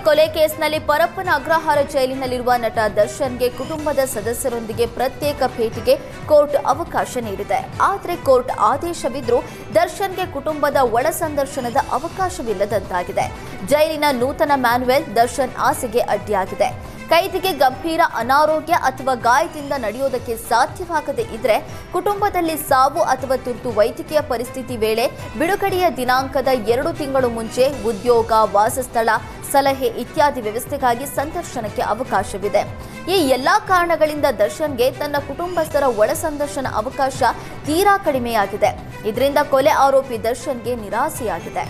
ಕೊಲೆ ಕೇಸ್ನಲ್ಲಿ ಪರಪ್ಪನ ಅಗ್ರಹಾರ ಜೈಲಿನಲ್ಲಿರುವ ನಟ ದರ್ಶನ್ಗೆ ಕುಟುಂಬದ ಸದಸ್ಯರೊಂದಿಗೆ ಪ್ರತ್ಯೇಕ ಭೇಟಿಗೆ ಕೋರ್ಟ್ ಅವಕಾಶ ನೀಡಿದೆ. ಆದರೆ ಕೋರ್ಟ್ ಆದೇಶವಿದ್ರೂ ದರ್ಶನ್ಗೆ ಕುಟುಂಬದ ಒಳ ಸಂದರ್ಶನದ ಅವಕಾಶವಿಲ್ಲದಂತಾಗಿದೆ. ಜೈಲಿನ ನೂತನ ಮ್ಯಾನ್ಯುಯಲ್ ದರ್ಶನ್ ಆಸೆಗೆ ಅಡ್ಡಿಯಾಗಿದೆ. ಕೈದಿಗೆ ಗಂಭೀರ ಅನಾರೋಗ್ಯ ಅಥವಾ ಗಾಯದಿಂದ ನಡೆಯೋದಕ್ಕೆ ಸಾಧ್ಯವಾಗದೇ ಇದ್ರೆ ಕುಟುಂಬದಲ್ಲಿ ಸಾವು ಅಥವಾ ತುರ್ತು ವೈದ್ಯಕೀಯ ಪರಿಸ್ಥಿತಿ ವೇಳೆ ಬಿಡುಗಡೆಯ ದಿನಾಂಕದ 2 ತಿಂಗಳು ಮುಂಚೆ ಉದ್ಯೋಗ, ವಾಸಸ್ಥಳ, ಸಲಹೆ ಇತ್ಯಾದಿ ವ್ಯವಸ್ಥೆಗಾಗಿ ಸಂದರ್ಶನಕ್ಕೆ ಅವಕಾಶವಿದೆ. ಈ ಎಲ್ಲಾ ಕಾರಣಗಳಿಂದ ದರ್ಶನ್ಗೆ ತನ್ನ ಕುಟುಂಬಸ್ಥರ ಒಳ ಸಂದರ್ಶನ ಅವಕಾಶ ತೀರಾ ಕಡಿಮೆಯಾಗಿದೆ. ಇದರಿಂದ ಕೊಲೆ ಆರೋಪಿ ದರ್ಶನ್ಗೆ ನಿರಾಸೆಯಾಗಿದೆ.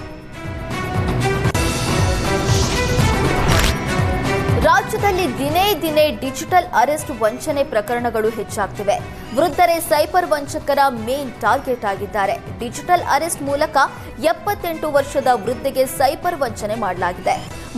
ರಾಜ್ಯದಲ್ಲಿ ದಿನೇ ದಿನೇ ಡಿಜಿಟಲ್ ಅರೆಸ್ಟ್ ವಂಚನೆ ಪ್ರಕರಣಗಳು ಹೆಚ್ಚಾಗ್ತಿವೆ. ವೃದ್ಧರೇ ಸೈಬರ್ ವಂಚಕರ ಮೇನ್ ಟಾರ್ಗೆಟ್ ಆಗಿದ್ದಾರೆ. ಡಿಜಿಟಲ್ ಅರೆಸ್ಟ್ ಮೂಲಕ 78 ವರ್ಷದ ವೃದ್ಧೆಗೆ ಸೈಬರ್ ವಂಚನೆ ಮಾಡಲಾಗಿದೆ.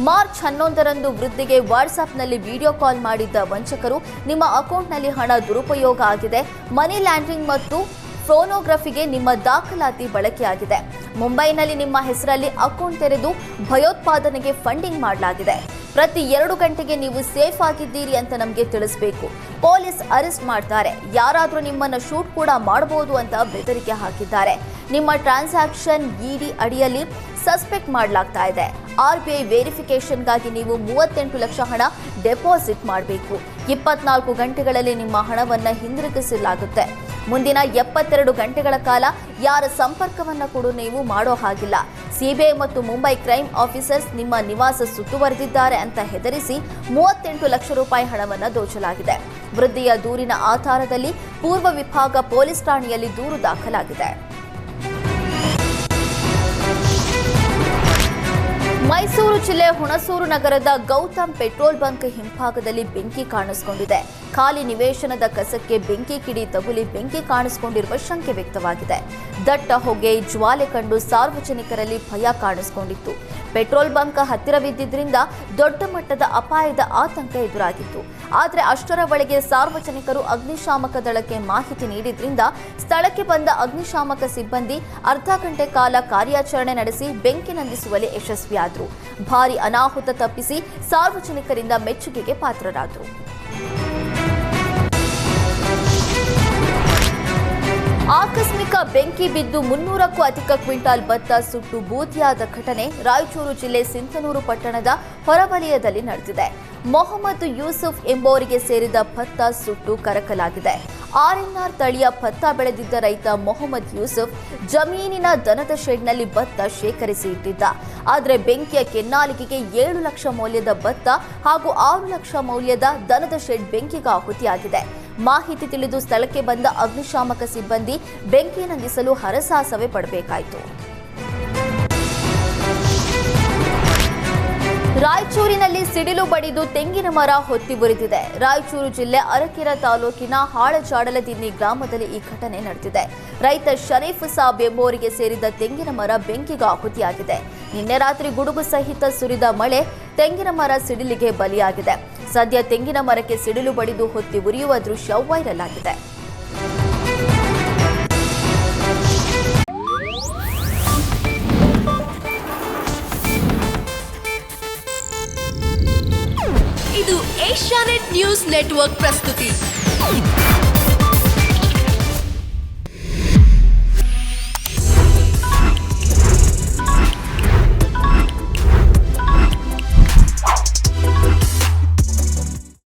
ಮಾರ್ಚ್ 11ರಂದು ವೃದ್ಧೆಗೆ ವಾಟ್ಸ್ಆಪ್ನಲ್ಲಿ ವಿಡಿಯೋ ಕಾಲ್ ಮಾಡಿದ್ದ ವಂಚಕರು, ನಿಮ್ಮ ಅಕೌಂಟ್ನಲ್ಲಿ ಹಣ ದುರುಪಯೋಗ ಆಗಿದೆ, ಮನಿ ಲ್ಯಾಂಡ್ರಿಂಗ್ ಮತ್ತು ಫೋನೋಗ್ರಫಿಗೆ ನಿಮ್ಮ ದಾಖಲಾತಿ ಬಳಕೆಯಾಗಿದೆ, ಮುಂಬೈನಲ್ಲಿ ನಿಮ್ಮ ಹೆಸರಲ್ಲಿ ಅಕೌಂಟ್ ತೆರೆದು ಭಯೋತ್ಪಾದನೆಗೆ ಫಂಡಿಂಗ್ ಮಾಡಲಾಗಿದೆ, ಪ್ರತಿ 2 ಗಂಟೆಗೆ ನೀವು ಸೇಫ್ ಆಗಿದ್ದೀರಿ ಅಂತ ನಮಗೆ ತಿಳಿಸಬೇಕು, ಪೊಲೀಸ್ ಅರೆಸ್ಟ್ ಮಾಡ್ತಾರೆ, ಯಾರಾದರೂ ನಿಮ್ಮನ್ನು ಶೂಟ್ ಕೂಡ ಮಾಡಬಹುದು ಅಂತ ಬೆದರಿಕೆ ಹಾಕಿದ್ದಾರೆ, ನಿಮ್ಮ ಟ್ರಾನ್ಸಾಕ್ಷನ್ ಇಡಿ ಅಡಿಯಲ್ಲಿ ಸಸ್ಪೆಕ್ಟ್ ಮಾಡಲಾಗ್ತಾ ಇದೆ, RBI ವೆರಿಫಿಕೇಷನ್ಗಾಗಿ ನೀವು 38 ಲಕ್ಷ ಹಣ ಡೆಪಾಸಿಟ್ ಮಾಡಬೇಕು, 24 ಗಂಟೆಗಳಲ್ಲಿ ನಿಮ್ಮ ಹಣವನ್ನು ಹಿಂದಿರುಗಿಸಲಾಗುತ್ತೆ, ಮುಂದಿನ 72 ಗಂಟೆಗಳ ಕಾಲ ಯಾರ ಸಂಪರ್ಕವನ್ನು ಕೂಡ ನೀವು ಮಾಡೋ ಹಾಗಿಲ್ಲ, ಸಿಬಿಐ ಮತ್ತು ಮುಂಬೈ ಕ್ರೈಮ್ ಆಫೀಸರ್ಸ್ ನಿಮ್ಮ ನಿವಾಸ ಸುತ್ತುವರೆದಿದ್ದಾರೆ ಅಂತ ಹೆದರಿಸಿ 38 ಲಕ್ಷ ರೂಪಾಯಿ ಹಣವನ್ನು ದೋಚಲಾಗಿದೆ. ವೃದ್ಧೆಯ ದೂರಿನ ಆಧಾರದಲ್ಲಿ ಪೂರ್ವ ವಿಭಾಗ ಪೊಲೀಸ್ ಠಾಣೆಯಲ್ಲಿ ದೂರು ದಾಖಲಾಗಿದೆ. ಮೈಸೂರು ಜಿಲ್ಲೆ ಹುಣಸೂರು ನಗರದ ಗೌತಮ್ ಪೆಟ್ರೋಲ್ ಬಂಕ್ ಹಿಂಭಾಗದಲ್ಲಿ ಬೆಂಕಿ ಕಾಣಿಸಿಕೊಂಡಿದೆ. ಖಾಲಿ ನಿವೇಶನದ ಕಸಕ್ಕೆ ಬೆಂಕಿ ಕಿಡಿ ತಗುಲಿ ಬೆಂಕಿ ಕಾಣಿಸಿಕೊಂಡಿರುವ ಶಂಕೆ ವ್ಯಕ್ತವಾಗಿದೆ. ದಟ್ಟ ಹೊಗೆ, ಜ್ವಾಲೆ ಕಂಡು ಸಾರ್ವಜನಿಕರಲ್ಲಿ ಭಯ ಕಾಣಿಸಿಕೊಂಡಿತ್ತು. ಪೆಟ್ರೋಲ್ ಬಂಕ್ ಹತ್ತಿರವಿದ್ದರಿಂದ ದೊಡ್ಡ ಮಟ್ಟದ ಅಪಾಯದ ಆತಂಕ ಎದುರಾಗಿತ್ತು. ಆದರೆ ಅಷ್ಟರ ಒಳಗೆ ಸಾರ್ವಜನಿಕರು ಅಗ್ನಿಶಾಮಕ ದಳಕ್ಕೆ ಮಾಹಿತಿ ನೀಡಿದ್ರಿಂದ ಸ್ಥಳಕ್ಕೆ ಬಂದ ಅಗ್ನಿಶಾಮಕ ಸಿಬ್ಬಂದಿ ಅರ್ಧ ಗಂಟೆ ಕಾಲ ಕಾರ್ಯಾಚರಣೆ ನಡೆಸಿ ಬೆಂಕಿ ನಂದಿಸುವಲ್ಲಿ ಯಶಸ್ವಿಯಾದರು. ಭಾರೀ ಅನಾಹುತ ತಪ್ಪಿಸಿ ಸಾರ್ವಜನಿಕರಿಂದ ಮೆಚ್ಚುಗೆಗೆ ಪಾತ್ರರಾದರು. ಆಕಸ್ಮಿಕ ಬೆಂಕಿ ಬಿದ್ದು 300ಕ್ಕೂ ಅಧಿಕ ಕ್ವಿಂಟಾಲ್ ಭತ್ತ ಸುಟ್ಟು ಬೂದಿಯಾದ ಘಟನೆ ರಾಯಚೂರು ಜಿಲ್ಲೆ ಸಿಂಧನೂರು ಪಟ್ಟಣದ ಹೊರವಲಯದಲ್ಲಿ ನಡೆದಿದೆ. ಮೊಹಮ್ಮದ್ ಯೂಸುಫ್ ಎಂಬುವರಿಗೆ ಸೇರಿದ ಭತ್ತ ಸುಟ್ಟು ಕರಕಲಾಗಿದೆ. RNR ತಳಿಯ ಭತ್ತ ಬೆಳೆದಿದ್ದ ರೈತ ಮೊಹಮ್ಮದ್ ಯೂಸುಫ್ ಜಮೀನಿನ ದನದ ಶೆಡ್ನಲ್ಲಿ ಭತ್ತ ಶೇಖರಿಸಿ ಇಟ್ಟಿದ್ದ. ಆದರೆ ಬೆಂಕಿಯ ಕೆನ್ನಾಲಿಗೆಗೆ 7 ಲಕ್ಷ ಮೌಲ್ಯದ ಭತ್ತ ಹಾಗೂ 6 ಲಕ್ಷ ಮೌಲ್ಯದ ದನದ ಶೆಡ್ ಬೆಂಕಿಗೆ ಆಹುತಿಯಾಗಿದೆ. ಮಾಹಿತಿ ತಿಳಿದು ಸ್ಥಳಕ್ಕೆ ಬಂದ ಅಗ್ನಿಶಾಮಕ ಸಿಬ್ಬಂದಿ ಬೆಂಕಿ ನಂದಿಸಲು ಹರಸಾಹಸವೇ ಪಡಬೇಕಾಯಿತು. ರಾಯಚೂರಿನಲ್ಲಿ ಸಿಡಿಲು ಬಡಿದು ತೆಂಗಿನ ಮರ ಹೊತ್ತಿ ಉರಿದಿದೆ. ರಾಯಚೂರು ಜಿಲ್ಲೆ ಅರಕೆರೆ ತಾಲೂಕಿನ ಹಾಳಜಾಡಲದಿನ್ನಿ ಗ್ರಾಮದಲ್ಲಿ ಈ ಘಟನೆ ನಡೆದಿದೆ. ರೈತ ಶರೀಫ್ ಸಾಬ್ ಎಂಬುವರಿಗೆ ಸೇರಿದ ತೆಂಗಿನ ಮರ ಬೆಂಕಿಗೆ ಆಹುತಿಯಾಗಿದೆ. ನಿನ್ನೆ ರಾತ್ರಿ ಗುಡುಗು ಸಹಿತ ಸುರಿದ ಮಳೆ ತೆಂಗಿನ ಮರ ಸಿಡಿಲಿಗೆ ಬಲಿಯಾಗಿದೆ. ಸದ್ಯ ತೆಂಗಿನ ಮರಕ್ಕೆ ಸಿಡಿಲು ಬಡಿದು ಹೊತ್ತಿ ಉರಿಯುವ ದೃಶ್ಯ ವೈರಲ್ ಆಗಿದೆ. ಇದು ಏಷ್ಯಾನೆಟ್ ನ್ಯೂಸ್ ನೆಟ್ವರ್ಕ್ ಪ್ರಸ್ತುತಿ.